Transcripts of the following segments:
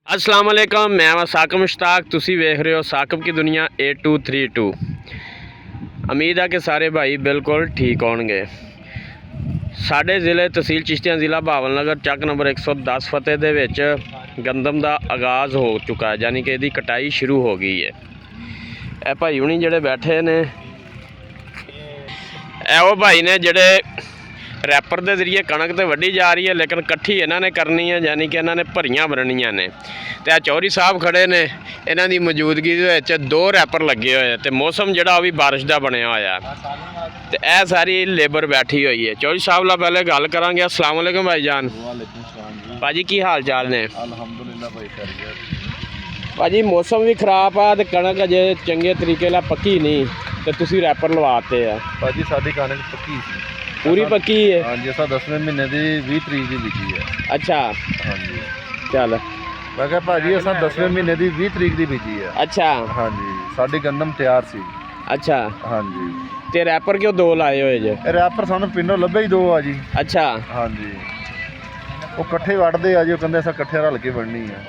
अस्सलाम वालेकुम, मैं वा साकब मुश्ताक। तुसी वेख रहे हो साकब की दुनिया 8232। उम्मीद है कि सारे भाई बिल्कुल ठीक होंगे। साढ़े ज़िले तहसील चिश्तियां ज़िला बहावल नगर चक नंबर 110 फतेह दे विच गंदम का आगाज़ हो चुका है, यानी कि इसकी कटाई शुरू हो गई है। ए भाई हुणी जिहड़े बैठे ने, वो भाई ने जिहड़े रैपर के जरिए कणक तो वड्ढी जा रही है, लेकिन कट्ठी इन्होंने करनी है, यानी कि इन्होंने भरियां बननियां ने। तो चौधरी साहब खड़े ने, इन्हों की मौजूदगी दे दो रैपर लगे हुए हैं, तो मौसम जोड़ा भी बारिश का बनया होया। तो यह सारी लेबर बैठी हुई है। चौधरी साहब ला पहले गल करांगे। अस्सलाम वालेकुम भाई जान। भाजी की हाल चाल ने? भाजी मौसम भी खराब आ, कणक अजे चंगे तरीके नाल पक्की नहीं, तो तुसीं रैपर लवाते हैं? भाजी साडी कणक पक्की पूरी पक्की है? हाँ जी, असा 10वें महीने की 20 तरीक की बिकी है। अच्छा हाँ जी, चल मैं कहा भाजी असा 10वें महीने की 20 तरीक की बिकी है। अच्छा हाँ जी, साडी गंदम तैयार सी। अच्छा, हाँ जी। ते रैपर क्यों दो लाए हुए जे? रैपर सानू पिंडों लभे ही दो आ जी। अच्छा, हाँ जी, वो कट्ठे वढ़दे आ जी, वो कहंदे असा कट्ठे रल के वढ़नी है।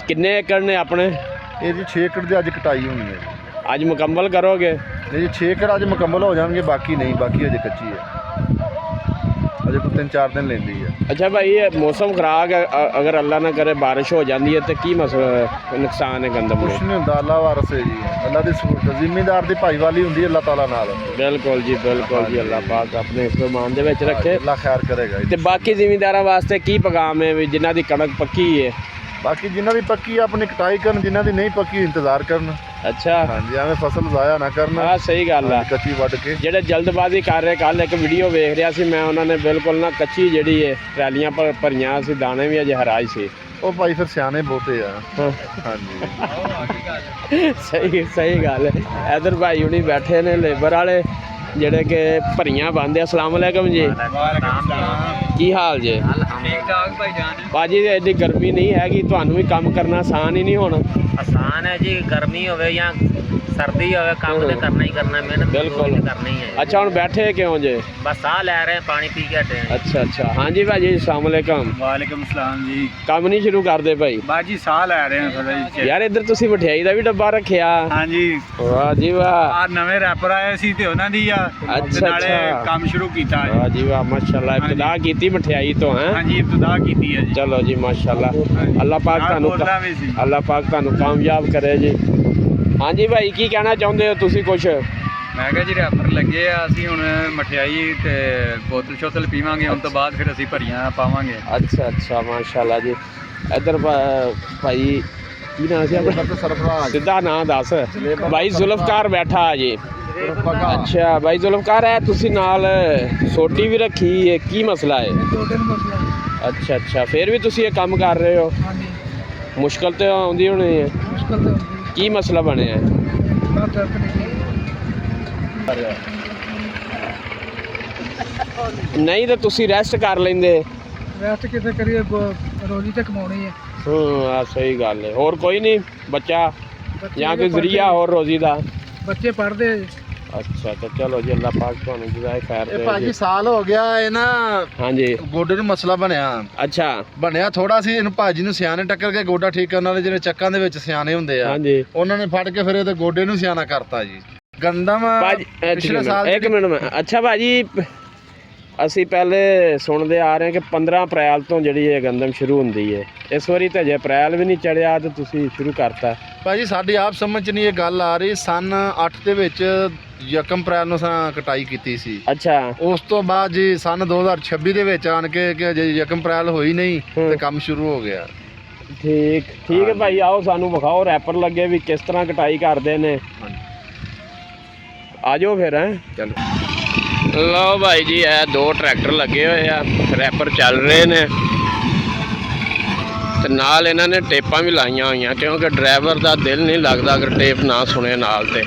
किन्ने एकड़ ने अपने? ये जी 6 एकड़ की अज कटाई होनी है। आज मुकम्मल करोगे? नहीं जी, 6 एकड़ अज मुकम्मल हो जाएंगे, बाकी नहीं, बाकी अजे कच्ची है, अजे कोई 3-4 दिन लेंदी है। अच्छा भाई, ये मौसम खराब है, अगर अल्लाह ना करे बारिश हो जाती है तो की नुकसान है गंदम कुछ में? नहीं होंदा, अल्लाह वारस है जी, अल्लाह की सूरत, जिमीदार की भाईवाली होंदी है अल्लाह ताला नाल। बिल्कुल जी, बिल्कुल जी, अल्लाह पाक अपने इस मान दे विच रखे। अल्लाह खैर करेगा। ते बाकी जिमीदारां वास्ते की पैगाम है भी जिन्हां दी कणक पक्की है? बाकी जिन्हों की पक्की अपनी कटाई करन, जिन्हों की नहीं पक्की इंतजार करन। अच्छा, हाँ जी, एवं फसल जाया ना करना। हाँ सही गल है। कच्ची वढ़ के ਜਿਹੜੇ जल्दबाजी कर रहे, कल एक वीडियो वेख रहा सी मैं, उन्होंने बिल्कुल ना कच्ची जी है ट्रैलियां भरियां सी, दाने भी अजे हराज से। वो भाई फिर सियाने बहुते आ। हाँ। हाँ जी, सही सही गल है। इधर भाई हुणी बैठे ने लेबर वाले ਜਿਹੜੇ कि भरियां ਬੰਦੇ। अस्सलाम वालेकुम जी, की हाल जे? भाजी एडी गर्मी नहीं हैगी, ਤੁਹਾਨੂੰ भी काम करना आसान ही नहीं होना? आसान है जी, गर्मी होवे या सर्दी होवे, काम तो करना ही करना, मेहनत बिल्कुल करनी है। अच्छा, हम बैठे क्यों जे? बस साह ले रहे हैं, पानी पी के हटे हैं। अच्छा अच्छा, हाँ जी भाजी, अस्सलाम वालेकुम। वालेकुम सलाम जी। काम नहीं शुरू कर दे भाई? बाजी साह ले रहे हैं थोड़ा जी। यार इधर ਤੁਸੀਂ ਮਠਿਆਈ ਦਾ ਵੀ ਡੱਬਾ ਰੱਖਿਆ? हाँ जी, ਵਾਹ ਜੀ ਵਾਹ। आ नवे रैपर आए सी ते ਉਹਨਾਂ ਦੀ ਆ अच्छा, ਤੇ ਨਾਲੇ अच्छा। ਕੰਮ ਸ਼ੁਰੂ ਕੀਤਾ ਹੈ। ਵਾਹ ਜੀ ਵਾਹ, ਮਾਸ਼ਾਅੱਲਾ। ਇਬਤਦਾ ਕੀਤੀ ਮਠਿਆਈ ਤੋਂ ਹੈ? हाँ जी, इब्तदा ਕੀਤੀ है जी। ਚਲੋ ਜੀ ਮਾਸ਼ਾਅੱਲਾ, ਹਾਂਜੀ। ਅੱਲਾਹ ਪਾਕ ਨਾਲ ਤੁਹਾਨੂੰ ਬੋਲਦਾ ਵੀ ਸੀ। ਅੱਲਾਹ ਪਾਕ ਤੁਹਾਨੂੰ ਕਾਮਯਾਬ ਕਰੇ ਜੀ। ਹਾਂਜੀ ਭਾਈ, ਕੀ ਕਹਿਣਾ ਚਾਹੁੰਦੇ ਹੋ ਤੁਸੀਂ ਕੁਛ? ਮੈਂ ਕਿਹਾ ਜੀ ਰੈਪਰ ਲੱਗੇ ਆ, ਅਸੀਂ ਹੁਣ ਮਠਿਆਈ ਤੇ ਬੋਤਲ ਸ਼ੋਤਲ ਪੀਵਾਂਗੇ, ਉਸ ਤੋਂ ਬਾਅਦ ਫਿਰ ਅਸੀਂ ਭਰੀਆਂ ਪਾਵਾਂਗੇ। ਅੱਛਾ ਅੱਛਾ, ਮਾਸ਼ਾਅੱਲਾ ਜੀ। ਇੱਧਰ ਭਾਈ ਕੀ ਨਾਂ ਸੀ ਆਪਣਾ? सरफराज ਸਿੱਧਾ ਨਾਂ ਦੱਸ। ਭਾਈ ਜ਼ੁਲਫਕਾਰ ਬੈਠਾ ਜੀ। ਅੱਛਾ ਭਾਈ ਜ਼ੁਲਫਕਾਰ ਹੈ, ਤੁਸੀਂ ਨਾਲ ਸੋਟੀ ਵੀ ਰੱਖੀ ਹੈ, ਕੀ ਮਸਲਾ ਹੈ? ਅੱਛਾ ਅੱਛਾ, ਫਿਰ ਵੀ ਤੁਸੀਂ ਇਹ ਕੰਮ ਕਰ ਰਹੇ ਹੋ? ਮੁਸ਼ਕਲ ਤਾਂ ਆਉਂਦੀ ਹੋਣੀ ਹੈ, ਕੀ ਮਸਲਾ ਬਣਿਆ ਹੈ? ਨਹੀਂ ਤਾਂ ਤੁਸੀਂ ਰੈਸਟ ਕਰ ਲੈਂਦੇ। ਰੈਸਟ ਕਿਤੇ ਕਰੀਏ, ਰੋਜ਼ੀ ਤੇ ਕਮਾਉਣੀ ਹੈ। ਆ ਸਹੀ ਗੱਲ ਹੈ। ਹੋਰ ਕੋਈ ਨਹੀਂ ਬੱਚਾ ਜਾਂ ਕੋਈ ਜ਼ਰੀਆ ਹੋਰ ਰੋਜ਼ੀ ਦਾ? ਬੱਚੇ ਪੜ੍ਹਦੇ ਆ ਜੀ। ਅੱਛਾ, ਤਾਂ ਚਲੋ ਜੀ, ਅੱਲਾਹ ਪਾਕ ਤੁਹਾਨੂੰ ਜਜ਼ਾਏ ਖੈਰ ਇਹ ਦੇ ਭਾਜੀ ਜੀ। ਸਾਲ ਹੋ ਗਿਆ ਇਹ ਨਾ, ਹਾਂਜੀ ਗੋਡੇ ਨੂੰ ਮਸਲਾ ਬਣਿਆ। ਅੱਛਾ, ਬਣਿਆ ਥੋੜਾ ਸੀ, ਇਹਨੂੰ ਭਾਜੀ ਨੂੰ ਸਿਆਣੇ ਟੱਕਰ ਕੇ ਗੋਡਾ ਠੀਕ ਕਰਨ ਵਾਲੇ ਜਿਹੜੇ ਚੱਕਾਂ ਦੇ ਵਿੱਚ ਸਿਆਣੇ ਹੁੰਦੇ ਆ, ਹਾਂਜੀ ਉਹਨਾਂ ਨੇ ਫੜ ਕੇ ਫਿਰ ਇਹਦੇ ਗੋਡੇ ਨੂੰ ਸਿਆਣਾ ਕਰਤਾ ਜੀ। ਗੰਦਮ ਭਾਜੀ ਪਿਛਲੇ ਸਾਲ ਇੱਕ ਮਿੰਟ ਮੈਂ, ਅੱਛਾ ਭਾਜੀ, ਅਸੀਂ ਪਹਿਲੇ ਸੁਣਦੇ ਆ ਰਹੇ ਕਿ 15 ਅਪ੍ਰੈਲ ਤੋਂ ਜਿਹੜੀ ਇਹ ਗੰਦਮ ਸ਼ੁਰੂ ਹੁੰਦੀ ਹੈ। ਇਸ ਵਾਰੀ ਤਾਂ ਅਜੇ ਅਪ੍ਰੈਲ ਵੀ ਨਹੀਂ ਚੜਿਆ ਤੇ ਤੁਸੀਂ ਸ਼ੁਰੂ ਕਰਤਾ। ਭਾਜੀ ਸਾਡੀ ਆਪ ਸਮਝ 'ਚ ਨਹੀਂ ਇਹ ਗੱਲ ਆ ਰਹੀ। ਸਨ 8 ਦੇ ਵਿੱਚ 1 ਅਪ੍ਰੈਲ ਨੂੰ ਅਸਾਂ ਕਟਾਈ ਕੀਤੀ ਸੀ। ਅੱਛਾ, ਉਸ ਤੋਂ ਬਾਅਦ ਜੀ ਸਨ 2026 ਦੇ ਵਿੱਚ ਆਣ ਕੇ ਕਿ ਜੇ 1 ਅਪ੍ਰੈਲ ਹੋਈ ਨਹੀਂ ਤੇ ਕੰਮ ਸ਼ੁਰੂ ਹੋ ਗਿਆ। ਠੀਕ ਠੀਕ ਹੈ ਭਾਈ, ਆਓ ਸਾਨੂੰ ਵਿਖਾਓ ਰੈਪਰ ਲੱਗੇ ਵੀ ਕਿਸ ਤਰ੍ਹਾਂ ਕਟਾਈ ਕਰਦੇ ਨੇ। ਆ ਜਾਓ ਫਿਰ। ਹੈ ਚਲੋ, ਲਓ ਭਾਈ ਜੀ, ਇਹ 2 ਟਰੈਕਟਰ ਲੱਗੇ ਹੋਏ ਆ, ਰੈਪਰ ਚੱਲ ਰਹੇ ਨੇ ਤੇ ਨਾਲ ਇਹਨਾਂ ਨੇ ਟੇਪਾਂ ਵੀ ਲਾਈਆਂ ਹੋਈਆਂ, ਕਿਉਂਕਿ ਡਰਾਈਵਰ ਦਾ ਦਿਲ ਨਹੀਂ ਲੱਗਦਾ ਅਗਰ ਟੇਪ ਨਾ ਸੁਣੇ ਨਾਲ ਤੇ।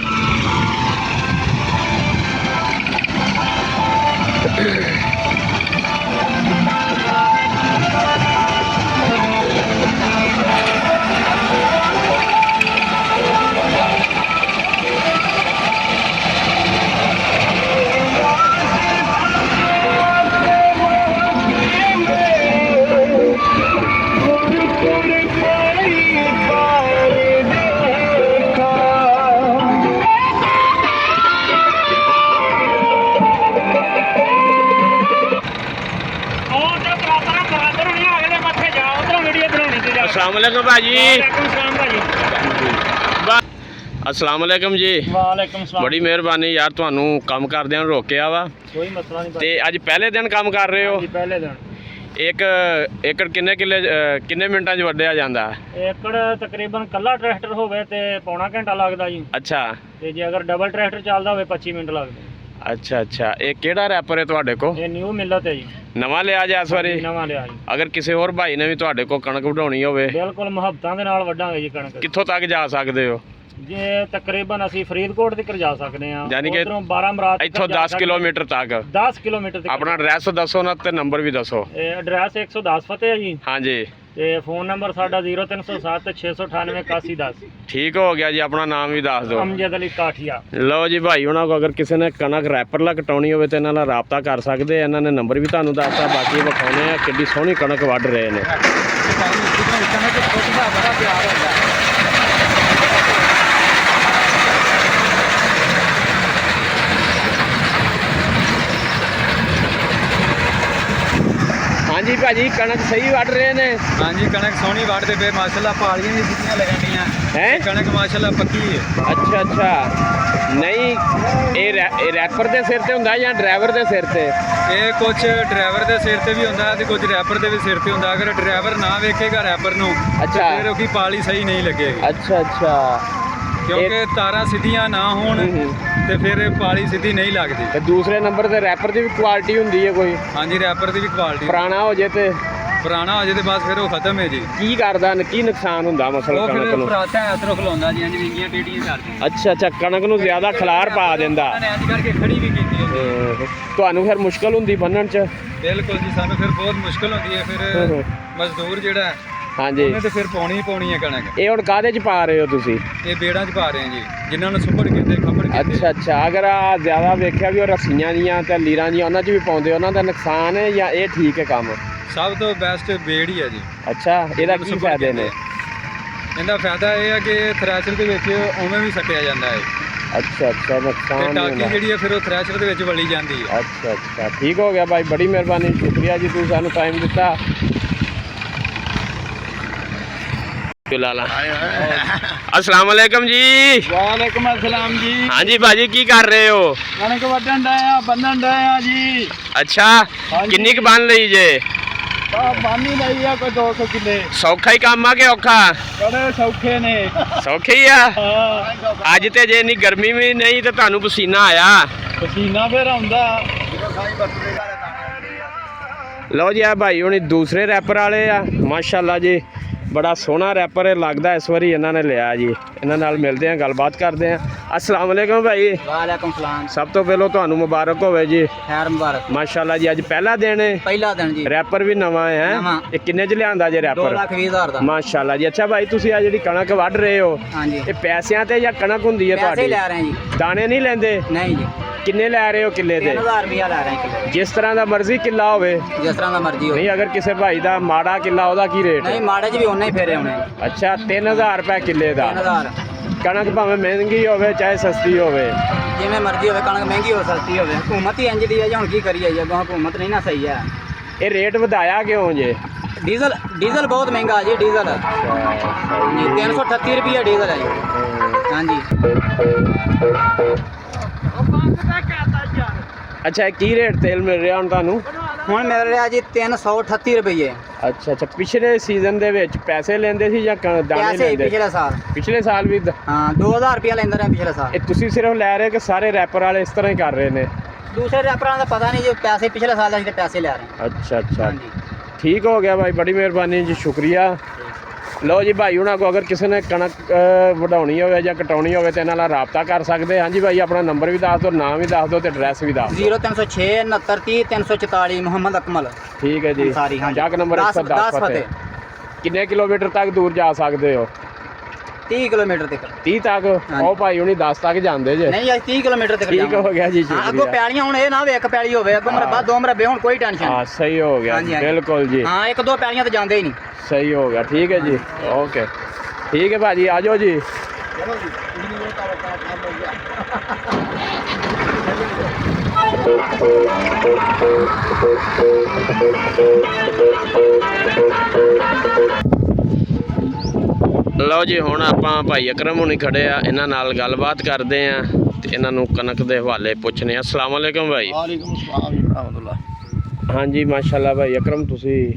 अस्सलाम वालेकुम भाजी। अस्सलाम वालेकुम जी। ਵਾਲੇਕਮ ਸਲਾਮ। ਬੜੀ ਮਿਹਰਬਾਨੀ ਯਾਰ, ਤੁਹਾਨੂੰ ਕੰਮ ਕਰਦਿਆਂ ਨੂੰ ਰੋਕਿਆ ਵਾ ਕੋਈ ਮਸਲਾ ਨਹੀਂ ਤੇ ਅੱਜ ਪਹਿਲੇ ਦਿਨ ਕੰਮ ਕਰ ਰਹੇ ਹੋ। ਜੀ ਪਹਿਲੇ ਦਿਨ ਇੱਕ ਏਕੜ ਕਿੰਨੇ ਕਿੱਲੇ ਕਿੰਨੇ ਮਿੰਟਾਂ 'ਚ ਵੱਢਿਆ ਜਾਂਦਾ? ਏਕੜ ਤਕਰੀਬਨ ਕੱਲਾ ਟਰੈਕਟਰ ਹੋਵੇ ਤੇ ਪੌਣਾ ਘੰਟਾ ਲੱਗਦਾ ਜੀ, ਅੱਛਾ ਤੇ ਜੇ ਅਗਰ ਡਬਲ ਟਰੈਕਟਰ ਚੱਲਦਾ ਹੋਵੇ 25 ਮਿੰਟ ਲੱਗਦੇ। ਅੱਛਾ ਅੱਛਾ। ਇਹ ਕਿਹੜਾ ਰੈਪਰ ਹੈ ਤੁਹਾਡੇ ਕੋਲ? ਇਹ ਨਿਊ ਮਿਲਤ ਹੈ ਜੀ, ਨਵਾਂ ਲਿਆ ਜੀ ਇਸ ਵਾਰੀ? ਨਵਾਂ ਲਿਆ ਜੀ। ਅਗਰ ਕਿਸੇ ਹੋਰ ਭਾਈ ਨੇ ਵੀ ਤੁਹਾਡੇ ਕੋਲ ਕਣਕ ਵਢਾਉਣੀ ਹੋਵੇ, ਬਿਲਕੁਲ ਮੁਹੱਬਤਾਂ ਦੇ ਨਾਲ ਵੱਢਾਂਗੇ ਜੀ ਕਣਕ। ਕਿੱਥੋਂ ਤੱਕ ਜਾ ਸਕਦੇ ਹੋ? ਜੇ ਤਕਰੀਬਨ ਅਸੀਂ ਫਰੀਦਕੋਟ ਤੱਕ ਜਾ ਸਕਦੇ ਹਾਂ, ਯਾਨੀ ਕਿ ਉੱਧਰੋਂ 12 ਮਰਾਦ ਇੱਥੋਂ 10 ਕਿਲੋਮੀਟਰ ਤੱਕ? 10 ਕਿਲੋਮੀਟਰ ਤੱਕ। ਆਪਣਾ ਐਡਰੈਸ ਦੱਸੋ ਨਾ ਤੇ ਨੰਬਰ ਵੀ ਦੱਸੋ। ਐਡਰੈਸ 110 ਫਤਿਹ ਹੈ ਜੀ, ਹਾਂਜੀ ਤੇ ਫੋਨ ਨੰਬਰ ਸਾਡਾ 0307 698 8110। ਠੀਕ ਹੋ ਗਿਆ ਜੀ। ਆਪਣਾ ਨਾਮ ਵੀ ਦੱਸ ਦਿਓ। ਅਮਜਦ ਅਲੀ ਕਾਠੀਆ। ਲਓ ਜੀ ਭਾਈ, ਉਹਨਾਂ ਕੋਲ ਅਗਰ ਕਿਸੇ ਨੇ ਕਣਕ ਰੈਪਰ ਲਾ ਕਟਾਉਣੀ ਹੋਵੇ ਤੇ ਇਹਨਾਂ ਨਾਲ ਰਾਬਤਾ ਕਰ ਸਕਦੇ ਆ। ਇਹਨਾਂ ਨੇ ਨੰਬਰ ਵੀ ਤੁਹਾਨੂੰ ਦੱਸਤਾ, ਬਾਕੀ ਵਿਖਾਉਣੇ ਆ ਕਿੱਡੀ ਸੋਹਣੀ ਕਣਕ ਵੱਢ ਰਹੇ ਨੇ। ਹਾਂਜੀ ਭਾਜੀ, ਕਣਕ ਸਹੀ ਵੱਢ ਰਹੇ ਨੇ? ਹਾਂਜੀ ਕਣਕ ਸੋਹਣੀ ਵੱਢਦੇ ਪਏ ਮਾਸ਼ਾਅੱਲਾ, ਪਾਲੀਆਂ ਵੀ ਸਿੱਧੀਆਂ ਲੱਗਣੀਆਂ ਹੈ। ਕਣਕ ਮਾਸ਼ਾਅੱਲਾ ਪੱਕੀ ਹੈ। ਅੱਛਾ ਅੱਛਾ। ਨਹੀਂ ਇਹ ਰੈਪਰ ਦੇ ਸਿਰ ਤੇ ਹੁੰਦਾ ਜਾਂ ਡਰਾਈਵਰ ਦੇ ਸਿਰ ਤੇ? ਇਹ ਕੁਝ ਡਰਾਈਵਰ ਦੇ ਸਿਰ ਤੇ ਵੀ ਹੁੰਦਾ ਤੇ ਕੁਝ ਰੈਪਰ ਦੇ ਵੀ ਸਿਰ ਤੇ ਹੁੰਦਾ। ਅਗਰ ਡਰਾਈਵਰ ਨਾ ਵੇਖੇਗਾ ਰੈਪਰ ਨੂੰ ਅੱਛਾ। ਫਿਰ ਉਹਦੀ ਪਾਲੀ ਸਹੀ ਨਹੀਂ ਲੱਗੇਗੀ, ਅੱਛਾ ਅੱਛਾ। ਕਿਉਂਕਿ ਤਾਰਾਂ ਸਿੱਧੀਆਂ ਨਾ ਹੋਣ ਤੇ ਫਿਰ ਪਾਲੀ ਸਿੱਧੀ ਨਹੀਂ ਲੱਗਦੀ। ਤੇ ਦੂਸਰੇ ਨੰਬਰ ਤੇ ਰੈਪਰ ਦੀ ਵੀ ਕੁਆਲਿਟੀ ਹੁੰਦੀ ਹੈ ਕੋਈ? ਹਾਂਜੀ ਰੈਪਰ ਦੀ ਵੀ ਕੁਆਲਿਟੀ। ਪੁਰਾਣਾ ਹੋ ਜੇ ਤੇ? ਪੁਰਾਣਾ ਹੋ ਜੇ ਤੇ ਬਸ ਫਿਰ ਉਹ ਖਤਮ ਹੈ ਜੀ। ਕੀ ਕਰਦਾ, ਕੀ ਨੁਕਸਾਨ ਹੁੰਦਾ ਮਸਲਾ ਉਹ ਕਣਕ ਫਿਰ ਨੂੰ? ਪਰਾਤਾਂ ਅਤਰੋਂ ਖਲਾਉਂਦਾ ਜੀ, ਇੰਜ ਵਿੰਗੀਆਂ ਟੇਡੀਆਂ ਕਰਦੀ। ਅੱਛਾ ਅੱਛਾ। ਕਣਕ ਨੂੰ ਜ਼ਿਆਦਾ ਖਲਾਰ ਪਾ ਦਿੰਦਾ। ਉਹਨਾਂ ਨੇ ਇੰਜ ਕਰਕੇ ਖੜੀ ਵੀ ਕੀਤੀ ਹੈ। ਤੁਹਾਨੂੰ ਫਿਰ ਮੁਸ਼ਕਲ ਹੁੰਦੀ ਬੰਨਣ 'ਚ? ਬਿਲਕੁਲ ਜੀ, ਸਾਨੂੰ ਫਿਰ ਬਹੁਤ ਮੁਸ਼ਕਲ ਹੁੰਦੀ ਹੈ। ਫਿਰ ਮਜ਼ਦੂਰ ਜਿਹੜਾ ਹਾਂਜੀ, ਉਹਨੇ ਤੇ ਫਿਰ ਪਾਉਣੀ ਹੀ ਪਾਉਣੀ ਹੈ ਕਣਕ। ਇਹ ਹੁਣ ਕਾਹਦੇ 'ਚ ਪਾ ਰਹੇ ਹੋ ਤੁਸੀਂ? ਇਹ ਬੇੜਾਂ 'ਚ ਪਾ ਰਹੇ ਹਾਂ ਜੀ, ਜਿਨ੍ਹਾਂ ਨੂੰ ਸੁਪਰ ਕਹਿੰਦੇ, ਖੱਪੜ ਕਹਿੰਦੇ। ਅੱਛਾ ਅੱਛਾ। ਅਗਰ ਆ ਜ਼ਿਆਦਾ ਵੇਖਿਆ ਵੀ ਉਹ ਰੱਸੀਆਂ ਦੀਆਂ ਤੇ ਲੀਰਾਂ ਦੀਆਂ ਉਹਨਾਂ 'ਚ ਵੀ ਪਾਉਂਦੇ, ਉਹਨਾਂ ਦਾ ਨੁਕਸਾਨ ਹੈ ਜਾਂ ਇਹ ਠੀਕ ਹੈ ਕੰਮ? ਸਭ ਤੋਂ ਬੈਸਟ ਬੇੜ ਹੀ ਹੈ ਜੀ। ਅੱਛਾ, ਇਹਦਾ ਕੀ ਸੁਪਰ ਫਾਇਦੇ ਨੇ? ਇਹਦਾ ਫਾਇਦਾ ਇਹ ਹੈ ਕਿ ਥ੍ਰੈਸ਼ਰ ਦੇ ਵਿੱਚ ਉਵੇਂ ਵੀ ਸੱਟਿਆ ਜਾਂਦਾ ਹੈ ਅੱਛਾ ਅੱਛਾ। ਤੇ ਨੁਕਸਾਨ ਨਹੀਂ ਟਾਕੀ ਹੁੰਦਾ। ਜਿਹੜੀ ਹੈ ਫਿਰ ਉਹ ਥ੍ਰੈਸ਼ਰ ਦੇ ਵਿੱਚ ਵਲੀ ਜਾਂਦੀ ਹੈ। ਅੱਛਾ ਅੱਛਾ। ਠੀਕ ਹੋ ਗਿਆ ਭਾਈ, ਬੜੀ ਮਿਹਰਬਾਨੀ, ਸ਼ੁਕਰੀਆ ਜੀ, ਤੁਸੀਂ ਸਾਨੂੰ ਟਾਈਮ ਦਿੱਤਾ। अस्सलाम वालेकुम जी। ਵਾਲੇਕਮ ਅਸਲਾਮ ਜੀ। हाँ जी भाजी, की कर रहे हो? ਕਣਕ ਵੱਢਣ ਡਏ ਆ, ਬੰਨਣ ਡਏ ਆ ਜੀ। अच्छा, हाँ जी। किन्नी क बन ली जे? ਬਾਨੀ ਲਈ ਆ ਕੋਈ 200 ਕਿੱਲੇ। सौखा ही काम आ के औखा? ਬੜੇ ਸੌਖੇ ਨੇ। सौखे ही आ। ਹਾਂ, ਅੱਜ ਤੇ ਜੇ ਇੰਨੀ ਗਰਮੀ ਵੀ ਨਹੀਂ ਤੇ ਤੁਹਾਨੂੰ ਪਸੀਨਾ ਆਇਆ। ਪਸੀਨਾ ਫਿਰ ਆਉਂਦਾ। ਲਓ ਜੀ, ਆ ਭਾਈ ਹੁਣੀ ਦੂਸਰੇ ਰੈਪਰ ਵਾਲੇ ਆ, ਮਾਸ਼ਾਅੱਲਾ ਜੀ, ਬੜਾ ਸੋਹਣਾ ਰੈਪਰ ਹੈ ਲੱਗਦਾ। ਇਸ ਵਾਰੀ ਇਹਨਾਂ ਨੇ ਲਿਆ ਜੀ। ਇਹਨਾਂ ਨਾਲ ਮਿਲਦੇ ਆ, ਗੱਲਬਾਤ ਕਰਦੇ ਆ। अस्सलाम वालेकुम भाई। ਵਾਲੇਕਮ ਸਲਾਮ। ਸਭ ਤੋਂ ਪਹਿਲਾਂ ਤੁਹਾਨੂੰ ਮੁਬਾਰਕ ਹੋਵੇ ਜੀ। ਖੈਰ ਮੁਬਾਰਕ। ਮਾਸ਼ਾਅੱਲਾ ਜੀ, ਅੱਜ ਪਹਿਲਾ ਦਿਨ ਹੈ। ਪਹਿਲਾ ਦਿਨ ਜੀ। ਰੈਪਰ ਵੀ ਨਵਾਂ ਹੈ। ਨਵਾਂ। ਇਹ ਕਿੰਨੇ ਚ ਲਿਆਂਦਾ ਜੇ ਰੈਪਰ? 2,20,000 ਦਾ। ਮਾਸ਼ਾਅੱਲਾ ਜੀ। ਅੱਛਾ ਭਾਈ, ਤੁਸੀਂ ਆ ਜਿਹੜੀ ਕਣਕ ਵੱਢ ਰਹੇ ਹੋ, ਹਾਂਜੀ। ਇਹ ਪੈਸਿਆਂ ਤੇ ਜਾਂ ਕਣਕ ਹੁੰਦੀ ਹੈ ਪੈਸੇ ਤੁਹਾਡੀ? ਲੈ ਰਹੇ ਜੀ। ਦਾਣੇ ਨਹੀਂ ਲੈਂਦੇ? ਨਹੀਂ ਜੀ, ਕਿੰਨੇ ਲੈ ਰਹੇ ਹੋ ਕਿੱਲੇ ਤੇ? 3000 ਰੁਪਇਆ ਲੈ ਰਹੇ ਕਿੱਲੇ। ਜਿਸ ਤਰ੍ਹਾਂ ਦਾ ਮਰਜ਼ੀ ਕਿੱਲਾ ਹੋਵੇ? ਜਿਸ ਤਰ੍ਹਾਂ ਦਾ ਮਰਜ਼ੀ ਹੋਵੇ। ਨਹੀਂ, ਅਗਰ ਕਿਸੇ ਭਾਈ ਦਾ ਮਾੜਾ ਕਿੱਲਾ, ਉਹਦਾ ਕੀ ਰੇਟ ਹੈ? ਨਹੀਂ, ਮਾੜੇ 'ਚ ਵੀ ਉਹਨੇ ਹੀ ਫੇਰੇ ਆਉਣੇ। ਅੱਛਾ, 3000 ਰੁਪਏ ਕਿੱਲੇ ਦਾ। 3000 ਕਣਕ ਭਾਵੇਂ ਮਹਿੰਗੀ ਹੋਵੇ ਚਾਹੇ ਸਸਤੀ ਹੋਵੇ? ਜਿਵੇਂ ਮਰਜ਼ੀ ਹੋਵੇ, ਕਣਕ ਮਹਿੰਗੀ ਹੋ ਸਸਤੀ ਹੋਵੇ, ਹਕੂਮਤ ਹੀ ਇੰਜ ਦੀ ਹੈ ਜੀ। ਹੁਣ ਕੀ ਕਰੀਏ ਜੀ, ਅੱਗੋਂ ਹਕੂਮਤ ਨਹੀਂ ਨਾ ਸਹੀ ਹੈ। ਇਹ ਰੇਟ ਵਧਾਇਆ ਕਿਉਂ ਜੇ? ਡੀਜ਼ਲ ਬਹੁਤ ਮਹਿੰਗਾ ਜੀ। ਡੀਜ਼ਲ ਜੀ 338 ਰੁਪਏ ਡੀਜ਼ਲ ਹੈ ਜੀ। ਹਾਂਜੀ। ਅੱਛਾ, ਇਹ ਕੀ ਰੇਟ ਤੇਲ ਮਿਲ ਰਿਹਾ ਹੁਣ ਤੁਹਾਨੂੰ? ਹੁਣ ਮਿਲ ਰਿਹਾ ਜੀ 338 ਰੁਪਏ। ਅੱਛਾ ਅੱਛਾ। ਪਿਛਲੇ ਸੀਜ਼ਨ ਦੇ ਵਿੱਚ ਪੈਸੇ ਲੈਂਦੇ ਸੀ ਜਾਂ ਦਾਣੇ ਪੈਸੇ ਲੈਂਦੇ? ਪਿਛਲੇ ਸਾਲ। ਪਿਛਲੇ ਸਾਲ ਵੀ ਹਾਂ, 2000 ਰੁਪਏ ਲੈਂਦੇ ਰਹੇ ਪਿਛਲੇ ਸਾਲ। ਇਹ ਤੁਸੀਂ ਸਿਰਫ ਲੈ ਰਹੇ ਹੋ ਕਿ ਸਾਰੇ ਰੈਪਰ ਵਾਲੇ ਇਸ ਤਰ੍ਹਾਂ ਹੀ ਕਰ ਰਹੇ ਨੇ? ਦੂਸਰੇ ਰੈਪਰਾਂ ਦਾ ਪਤਾ ਨਹੀਂ ਜੀ, ਪੈਸੇ ਪਿਛਲੇ ਸਾਲ ਅਸੀਂ ਤੇ ਪੈਸੇ ਲੈ ਰਹੇ ਹਾਂ। ਅੱਛਾ ਅੱਛਾ। ਹਾਂਜੀ। ਠੀਕ ਹੋ ਗਿਆ ਭਾਈ, ਬੜੀ ਮਿਹਰਬਾਨੀ ਜੀ, ਸ਼ੁਕਰੀਆ। ਲਓ ਜੀ ਭਾਈ, ਉਹਨਾਂ ਕੋ ਅਗਰ ਕਿਸੇ ਨੇ ਕਣਕ ਵਢਾਉਣੀ ਹੋਵੇ ਜਾਂ ਕਟਾਉਣੀ ਹੋਵੇ ਤੇ ਇਹਨਾਂ ਨਾਲ ਰਾਬਤਾ ਕਰ ਸਕਦੇ। ਹਾਂਜੀ ਭਾਈ, ਆਪਣਾ ਨੰਬਰ ਵੀ ਦੱਸ ਦਿਓ, ਨਾਮ ਵੀ ਦੱਸ ਦਿਓ ਤੇ ਐਡਰੈਸ ਵੀ ਦੱਸ ਦਿਓ। 0306 69 30 344 ਮੁਹੰਮਦ ਅਕਮਲ। ਠੀਕ ਹੈ ਜੀ। ਸਾਰੀ, ਹਾਂਜੀ। ਚੱਕ ਨੰਬਰ 110 ਫਤਿਹ। ਕਿੰਨੇ ਕਿਲੋਮੀਟਰ ਤੱਕ ਦੂਰ ਜਾ ਸਕਦੇ ਹੋ? 30 ਕਿਲੋਮੀਟਰ ਤੱਕ। 30 ਤੱਕ? ਉਹ ਭਾਈ ਹੁਣੀ 10 ਤੱਕ ਜਾਂਦੇ ਜੇ। ਨਹੀਂ, ਅਸੀਂ 30 ਕਿਲੋਮੀਟਰ ਤੱਕ ਠੀਕ ਹੋ ਗਿਆ ਜੀ, ਹਾਂ, ਅੱਗੋਂ ਸ਼ੁਕਰੀਆ। ਪੈਲੀਆਂ ਹੁਣ ਇਹ ਨਾ ਵੇ ਇੱਕ ਪੈਲੀ ਹੋਵੇ, ਅੱਗੋਂ ਮੇਰੇ ਬਾਅਦ 2 ਮਰਬੇ ਹੁਣ ਕੋਈ ਟੈਨਸ਼ਨ ਹਾਂ, ਸਹੀ ਹੋ ਗਿਆ, ਹਾਂਜੀ, ਹਾਂਜੀ। ਬਿਲਕੁਲ ਜੀ, ਹਾਂ, 1-2 ਪੈਲੀਆਂ ਤੇ ਜਾਂਦੇ ਹੀ ਨਹੀਂ। ਸਹੀ ਹੋ ਗਿਆ। ਠੀਕ ਹੈ ਜੀ, ਓਕੇ। ਠੀਕ ਹੈ ਭਾਜੀ, ਆ ਜਾਓ ਜੀ। ਲਓ ਜੀ ਹੁਣ ਆਪਾਂ ਭਾਈ ਅਕਰਮ ਹੁਣੀ ਖੜੇ ਆ, ਇਹਨਾਂ ਨਾਲ ਗੱਲਬਾਤ ਕਰਦੇ ਆ ਤੇ ਇਹਨਾਂ ਨੂੰ ਕਣਕ ਦੇ ਹਵਾਲੇ ਪੁੱਛਨੇ ਆ। ਅਸਲਾਮ ਵਾਲੇਕੁਮ ਭਾਈ। ਵਾਲੇਕੁਮ ਸਲਾਮ ਜੀ ਰਹਿਮਤੁल्लाह। ਹਾਂਜੀ ਮਾਸ਼ਾਅੱਲਾ ਭਾਈ ਅਕਰਮ, ਤੁਸੀਂ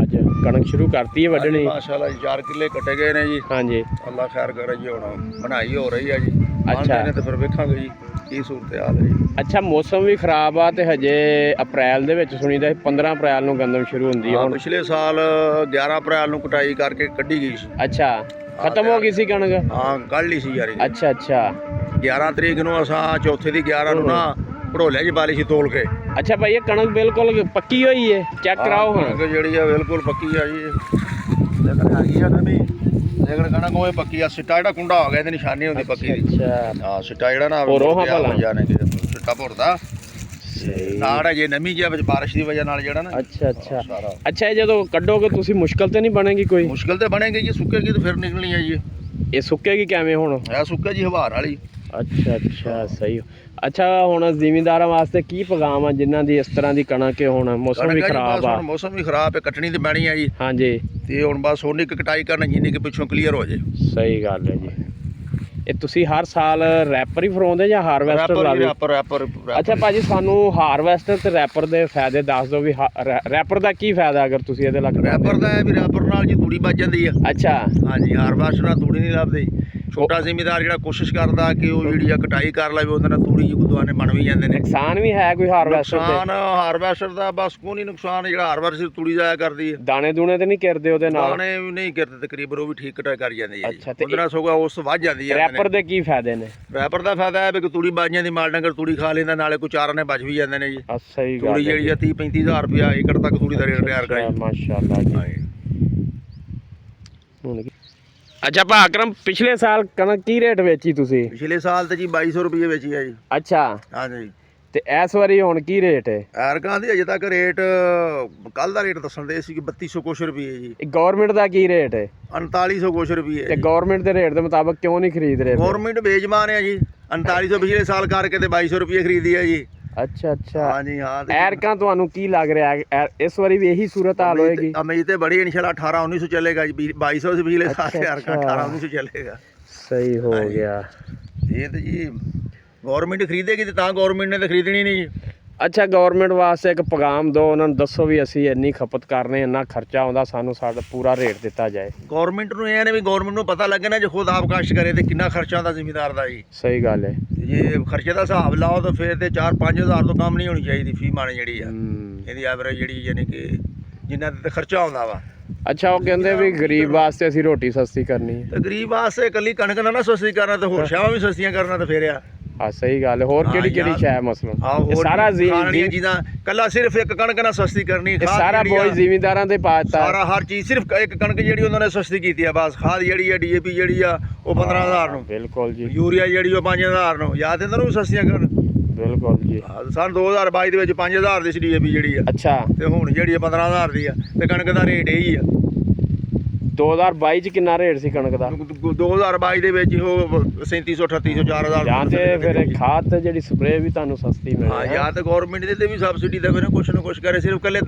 ਅੱਜ ਕਣਕ ਸ਼ੁਰੂ ਕਰਤੀ ਹੈ ਵੱਢਣੀ? ਮਾਸ਼ਾਅੱਲਾ ਜੀ 4 ਕਿੱਲੇ ਕੱਟੇ ਗਏ ਨੇ ਜੀ। ਹਾਂਜੀ ਅੱਲਾ ਖੈਰ ਕਰੇ ਜੀ, ਹੁਣ ਬਣਾਈ ਹੋ ਰਹੀ ਹੈ ਜੀ। ਅੱਛਾ। ਨੇ ਤੇ ਫਿਰ ਵੇਖਾਂਗੇ ਜੀ ਕੀ ਸੂਰਤ ਹਾਲ ਹੈ ਜੀ। ਅੱਛਾ, ਮੌਸਮ ਵੀ ਖਰਾਬ ਆ ਤੇ ਹਜੇ ਅਪ੍ਰੈਲ ਦੇ ਵਿੱਚ ਸੁਣੀਦਾ 15 ਅਪ੍ਰੈਲ ਨੂੰ ਗੰਦਮ ਸ਼ੁਰੂ ਹੁੰਦੀ ਹੈ। ਹਾਂ, ਹੁਣ ਪਿਛਲੇ ਸਾਲ 11 ਅਪ੍ਰੈਲ ਨੂੰ ਕਟਾਈ ਕਰਕੇ ਕੱਢੀ ਗਈ ਸੀ। ਅੱਛਾ, ਖਤਮ ਹੋ ਗਈ ਸੀ ਕਣਕ? ਹਾਂ, ਕੱਢ ਲਈ ਸੀ ਯਾਰ ਜੀ। ਅੱਛਾ ਅੱਛਾ 11 ਤਰੀਕ ਨੂੰ ਅਸਾਂ ਚੌਥੇ ਦੀ 11 ਨੂੰ ਨਾ ਭੜੋਲਿਆਂ 'ਚ ਬਾਲੀ ਸੀ ਤੋਲ ਕੇ। ਅੱਛਾ ਭਾਈ, ਇਹ ਕਣਕ ਬਿਲਕੁਲ ਪੱਕੀ ਹੋਈ ਹੈ? ਚੈੱਕ ਕਰਾਓ ਹਾਂ। ਕਣਕ ਜਿਹੜੀ ਆ ਬਿਲਕੁਲ ਪੱਕੀ ਆ ਜੀ। ਲੇਕਿਨ ਹੈਗੀ ਆ ਨਵੀਂ, ਲੇਕਿਨ ਕਣਕ ਉਹ ਪੱਕੀ ਆ। ਸਿੱਟਾ ਜਿਹੜਾ ਕੁੰਡਾ ਹੋ ਗਿਆ ਇਹਦੀ ਨਿਸ਼ਾਨੀ ਹੁੰਦੀ ਪੱਕੀ ਦੀ। ਅੱਛਾ ਹਾਂ, ਸਿੱਟਾ ਜਿਹੜਾ ਨਾ ਭੋਰੋ ਹਾਂ ਭਲਾ। ਜਾਣੇ ਕਿ ਸਿੱਟਾ ਭੁਰਦਾ ਸਹੀ। ਨਾੜ ਹੈ ਜੇ ਨਵੀਂ ਜਿਹਾ ਵਿੱਚ ਬਾਰਿਸ਼ ਦੀ ਵਜ੍ਹਾ ਨਾਲ ਜਿਹੜਾ ਨਾ ਅੱਛਾ ਅੱਛਾ ਸਾਰਾ ਅੱਛਾ, ਇਹ ਜਦੋਂ ਕੱਢੋਗੇ ਤੁਸੀਂ ਮੁਸ਼ਕਲ ਤੇ ਨਹੀਂ ਬਣੇਗੀ ਕੋਈ? ਮੁਸ਼ਕਿਲ ਤੇ ਬਣੇਗੀ ਜੀ, ਸੁੱਕੇਗੀ ਤੇ ਫਿਰ ਨਿਕਲਣੀ ਹੈ ਜੀ। ਇਹ ਸੁੱਕੇਗੀ ਕਿਵੇਂ ਹੁਣ? ਇਹ ਸੁੱਕੇ ਜੀ ਹਵਾਰ ਵਾਲੀ। ਅੱਛਾ ਅੱਛਾ ਸਹੀ। ਅੱਛਾ, ਹੁਣ ਜ਼ਿਮੀਂਦਾਰਾਂ ਵਾਸਤੇ ਕੀ ਪੈਗਾਮ ਆ ਜਿਨ੍ਹਾਂ ਦੀ ਇਸ ਤਰ੍ਹਾਂ ਦੀ ਕਣਕ ਹੈ? ਹੁਣ ਮੌਸਮ ਵੀ ਕਣਕ ਆ ਜੀ, ਖਰਾਬ ਬਸ ਆ। ਹੁਣ ਮੌਸਮ ਵੀ ਖਰਾਬ ਹੈ, ਕੱਟਣੀ ਤੇ ਪੈਣੀ ਆ ਜੀ। ਹਾਂਜੀ ਤੇ ਹੁਣ ਬਸ ਉਹਨੀ ਕੁ ਕਟਾਈ ਕਰਨੀ ਜਿੰਨੀ ਕਿ ਪਿੱਛੋਂ ਕਲੀਅਰ ਹੋ ਜੇ। ਸਹੀ ਗੱਲ ਹੈ ਜੀ। ਇਹ ਤੁਸੀਂ ਹਰ ਸਾਲ ਰੈਪਰ ਹੀ ਫਰਾਉਂਦੇ ਜਾਂ ਹਾਰਵੈਸਟਰ ਲਾ ਲਓ? ਰੈਪਰ ਅੱਛਾ ਭਾਜੀ, ਸਾਨੂੰ ਹਾਰਵੈਸਟਰ ਤੇ ਰੈਪਰ ਦੇ ਫਾਇਦੇ ਦੱਸ ਦਿਓ ਵੀ ਰੈਪਰ ਦਾ ਕੀ ਫਾਇਦਾ ਅਗਰ ਤੁਸੀਂ ਇਹਦੇ ਲੱਗ ਰੈਪਰ ਦਾ ਹੈ ਵੀ ਰੈਪਰ ਨਾਲ ਜੀ ਤੂੜੀ ਬਚ ਜਾਂਦੀ ਆ। ਅੱਛਾ ਹਾਂਜੀ, ਹਾਰਵੈਸਟਰ ਨਾਲ ਤੂੜੀ ਨਹੀਂ ਲੱਭਦੀ। ਛੋਟਾ ਜ਼ਿਮੀਦਾਰ ਜਿਹੜਾ ਕੋਸ਼ਿਸ਼ ਕਰਦਾ ਕਿ ਉਹ ਜਿਹੜੀ ਆ ਕਟਾਈ ਕਰ ਲਵੇ, ਉਹਦੇ ਨਾਲ ਤੂੜੀ ਜੀ ਗੁਦਵਾਨੇ ਬਣ ਵੀ ਜਾਂਦੇ ਨੇ। ਨੁਕਸਾਨ ਵੀ ਹੈ ਕੋਈ ਹਾਰਵੈਸਟਰ ਨੁਕਸਾਨ ਤੇ? ਹਾਰਵੈਸਟਰ ਦਾ ਬਸ ਕੋਈ ਨਹੀਂ ਨੁਕਸਾਨ, ਜਿਹੜਾ ਹਾਰਵੈਸਟਰ ਤੂੜੀ ਜਾਇਆ ਕਰਦੀ ਹੈ। ਦਾਣੇ ਦੂਣੇ ਤੇ ਨਹੀਂ ਕਿਰਦੇ ਉਹਦੇ ਨਾਲ? ਦਾਣੇ ਵੀ ਨਹੀਂ ਕਰਦੇ ਤਕਰੀਬਨ, ਉਹ ਵੀ ਠੀਕ ਕਟਾਈ ਕਰ ਜਾਂਦੀ ਹੈ ਜੀ। ਅੱਛਾ, ਤੇ ਉਹਦੇ ਨਾਲ ਸਗੋਂ ਉਸ ਵੱਧ ਜਾਂਦੀ ਹੈ। ਰੈਪਰ ਦੇ ਕੀ ਫਾਇਦੇ ਨੇ? ਰੈਪਰ ਦਾ ਫਾਇਦਾ ਹੈ ਵੀ ਤੂੜੀ ਬਚ ਜਾਂਦੀ, ਮਾਲ ਡੰਗਰ ਤੂੜੀ ਖਾ ਲੈਂਦਾ, ਨਾਲੇ ਕੋਈ ਚਾਰਾਂ ਨੇ ਬਚ ਵੀ ਜਾਂਦੇ ਨੇ ਜੀ। ਸਹੀ ਗੱਲ ਤੂੜੀ ਜਿਹੜੀ ਆ 30-35 ਹਜ਼ਾਰ ਰੁਪਇਆ ਏਕੜ ਤੱਕ ਤੂੜੀ ਦਾ ਰੇਟ ਤਿਆਰ ਕਰਾਈ। ਮਾਸ਼ਾਅੱਲਾ ਜੀ। ਹਾਂਜੀ। ਅੱਛਾ ਭਾ ਅਕਰਮ, ਪਿਛਲੇ ਸਾਲ ਕਣਕ ਕੀ ਰੇਟ ਵੇਚੀ ਤੁਸੀਂ? ਪਿਛਲੇ ਸਾਲ ਤੇ ਜੀ 2200 ਰੁਪਏ ਵੇਚੀ ਆ ਜੀ। ਅੱਛਾ, ਹਾਂਜੀ। ਤੇ ਇਸ ਵਾਰੀ ਹੁਣ ਕੀ ਰੇਟ ਹੈ? ਐਰਕਾਂ ਦੀ ਅਜੇ ਤੱਕ ਰੇਟ ਕੱਲ ਦਾ ਰੇਟ ਦੱਸਣ ਦੇ ਸੀ ਕਿ 3200 ਕੁਛ ਰੁਪਏ ਜੀ। ਇਹ ਗਵਰਨਮੈਂਟ ਦਾ ਕੀ ਰੇਟ ਹੈ? 3900 ਕੁਛ ਰੁਪਏ। ਤੇ ਗਵਰਨਮੈਂਟ ਦੇ ਰੇਟ ਦੇ ਮੁਤਾਬਕ ਕਿਉਂ ਨਹੀਂ ਖਰੀਦ ਰਹੇ ਫਿਰ? ਗਵਰਨਮੈਂਟ ਬੇਜਮਾਨ ਹੈ ਜੀ। 3900 ਪਿਛਲੇ ਸਾਲ ਕਰਕੇ ਤੇ 2200 ਰੁਪਏ ਖਰੀਦੀ ਹੈ ਜੀ। ਅੱਛਾ ਅੱਛਾ। ਹਾਂਜੀ ਹਾਂ। ਐਰਕਾਂ ਤੁਹਾਨੂੰ ਕੀ ਲੱਗ ਰਿਹਾ ਹੈ ਇਸ ਵਾਰੀ ਵੀ ਇਹੀ ਸੂਰਤ ਹਾਲ ਹੋਏਗੀ? ਉਮੀਦ ਤੇ ਬੜੀ ਇਨਸ਼ਾਅੱਲਾ 18-1900 ਚੱਲੇਗਾ ਜੀ। 2200 ਸੀ ਪਿਛਲੇ ਸਾਲ, ਅੱਛਾ, ਐਰਕਾਂ 18-1900 ਚੱਲੇਗਾ। ਸਹੀ ਹੋ ਹਾਂਜੀ। ਗਿਆ। ਇਹ ਤੇ ਜੀ ਗਵਰਨਮੈਂਟ ਖਰੀਦੇਗੀ ਤੇ ਤਾਂ ਗਵਰਨਮੈਂਟ ਨੇ ਤਾਂ ਖਰੀਦਣੀ ਨਹੀਂ ਜੀ। ਅੱਛਾ, ਗਵਰਨਮੈਂਟ ਵਾਸਤੇ ਇੱਕ ਪੈਗਾਮ ਦਿਓ, ਉਹਨਾਂ ਨੂੰ ਦੱਸੋ ਵੀ ਅਸੀਂ ਇੰਨੀ ਖਪਤ ਕਰਨੇ, ਇੰਨਾ ਖਰਚਾ ਆਉਂਦਾ, ਸਾਨੂੰ ਸਾਡਾ ਪੂਰਾ ਰੇਟ ਦਿੱਤਾ ਜਾਏ। ਗਵਰਨਮੈਂਟ ਨੂੰ ਇਹ ਨੇ ਵੀ ਗਵਰਨਮੈਂਟ ਨੂੰ ਪਤਾ ਲੱਗੇ ਨਾ ਜੇ ਖੁਦ ਆਪ ਕਾਸ਼ਤ ਕਰੇ ਤੇ ਕਿੰਨਾ ਖਰਚਾ ਆਉਂਦਾ ਜ਼ਿਮੀਦਾਰ ਦਾ ਜੀ। ਸਹੀ ਗੱਲ ਹੈ। ਤੇ ਜੇ ਖਰਚੇ ਦਾ ਹਿਸਾਬ ਲਾਓ ਤਾਂ ਫਿਰ ਤੇ 4-5 ਹਜ਼ਾਰ ਤੋਂ ਕਮ ਨਹੀਂ ਹੋਣੀ ਚਾਹੀਦੀ ਫੀ ਮਾਣੇ ਜਿਹੜੀ ਆ। ਇਹਦੀ ਐਵਰੇਜ ਜਿਹੜੀ ਯਾਨੀ ਕਿ ਜਿੰਨਾ ਤੇ ਖਰਚਾ ਆਉਂਦਾ ਵਾ। ਅੱਛਾ, ਉਹ ਕਹਿੰਦੇ ਵੀ ਗਰੀਬ ਵਾਸਤੇ ਅਸੀਂ ਰੋਟੀ ਸਸਤੀ ਕਰਨੀ ਹੈ। ਤੇ ਗਰੀਬ ਵਾਸਤੇ ਇਕੱਲੀ ਕਣਕ ਨਾ ਸਸਤੀ ਕਰਨਾ ਤੇ ਹੋਰ ਸ਼ਾਵਾਂ ਵੀ ਸਸਤੀਆਂ ਕਰਨਾ ਤੇ ਫੇਰ ਆ। ਹਾਂ ਸਹੀ ਗੱਲ ਹੈ। ਹੋਰ ਕਿਹੜੀ ਕਿਹੜੀ ਸ਼ੈ ਮਸਲਨ? ਇਹ ਸਾਰਾ ਖਾਣੀਆਂ ਚੀਜ਼ਾਂ ਕੱਲਾ ਸਿਰਫ ਇੱਕ ਕਣਕ ਨਾਲ ਸਸਤੀ ਕਰਨੀ। ਇਹ ਸਾਰਾ ਬੋਝ ਜ਼ਿਮੀਂਦਾਰਾਂ ਦੇ ਪਾਤਾ। ਸਾਰਾ ਹਰ ਚੀਜ਼ ਸਿਰਫ ਇੱਕ ਕਣਕ ਜਿਹੜੀ ਉਹਨਾਂ ਨੇ ਸਸਤੀ ਕੀਤੀ ਆ ਬਸ। ਖਾਦ ਜਿਹੜੀ ਆ DAP ਜਿਹੜੀ ਆ ਉਹ 15000 ਨੂੰ। ਬਿਲਕੁਲ ਜੀ। ਯੂਰੀਆ ਜਿਹੜੀ ਉਹ 5000 ਨੂੰ। ਯਾਦ ਇਹਨਾਂ ਨੂੰ ਵੀ ਸਸਤੀਆਂ ਕਰਨ। ਬਿਲਕੁਲ ਜੀ। ਸਨ 2022 ਦੇ ਵਿੱਚ 5000 ਦੀ ਸੀ DAP ਜਿਹੜੀ ਆ। ਅੱਛਾ, ਤੇ ਹੁਣ ਜਿਹੜੀ ਆ 15000 ਦੀ ਆ। ਤੇ ਕਣਕ ਦਾ ਰੇਟ ਇਹੀ ਆ। 2022 ਚ ਕਿੰਨਾ ਰੇਟ ਸੀ ਕਣਕ ਦਾ? 2022 ਦੇ ਵਿੱਚ ਉਹ 3700 3800 4000 ਜਾਂ ਤੇ ਫਿਰ ਖਾਦ ਤੇ ਜਿਹੜੀ ਸਪਰੇਅ ਵੀ ਤੁਹਾਨੂੰ ਸਸਤੀ ਮਿਲੇ। ਹਾਂ, ਜਾਂ ਤੇ ਗਵਰਨਮੈਂਟ ਦੇ ਤੇ ਵੀ ਸਬਸਿਡੀ ਦੇਵੇ ਨਾ, ਕੁਛ ਨਾ ਕੁਛ ਕਰੇ। ਸਿਰਫ ਕੱਲੇ